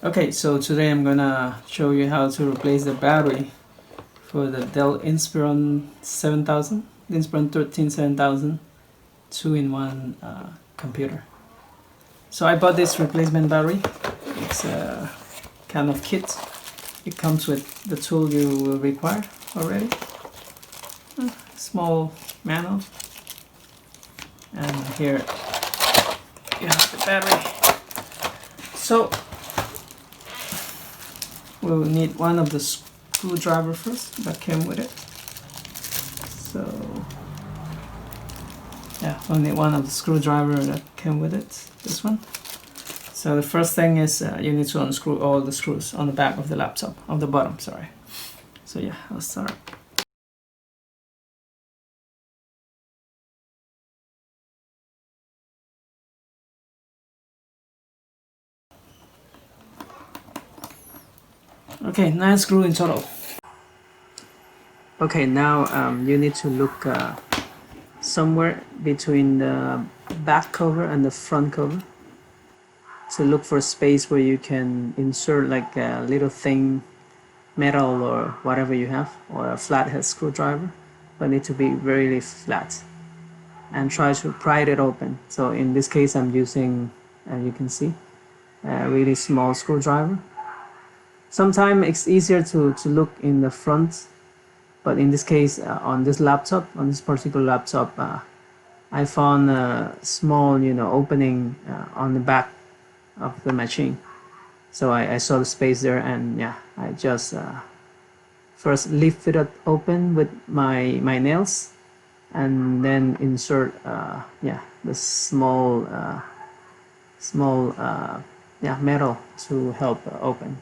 Okay, so today I'm gonna show you how to replace the battery for the DELL Inspiron 7000, the Inspiron 13 7000 2-in-1 computer. So I bought this replacement battery. It's a kind of kit. It comes with the tool you will require already. Small manual. And here you have the battery. So we'll need one of the screwdriver first that came with it. So yeah, we'll need one of the screwdriver that came with it, this one. So the first thing is you need to unscrew all the screws on the back of the laptop, on the bottom, sorry. So yeah, I'll start. Okay, 9 screws in total. Okay, now you need to look somewhere between the back cover and the front cover to look for a space where you can insert like a little thin metal or whatever you have, or a flathead screwdriver, but need to be really flat, and try to pry it open. So in this case I'm using, as you can see, a really small screwdriver. Sometimes it's easier to look in the front, but in this case on this particular laptop, I found a small opening on the back of the machine. So I saw the space there, and yeah, I just first lift it open with my nails, and then insert the small metal to help open.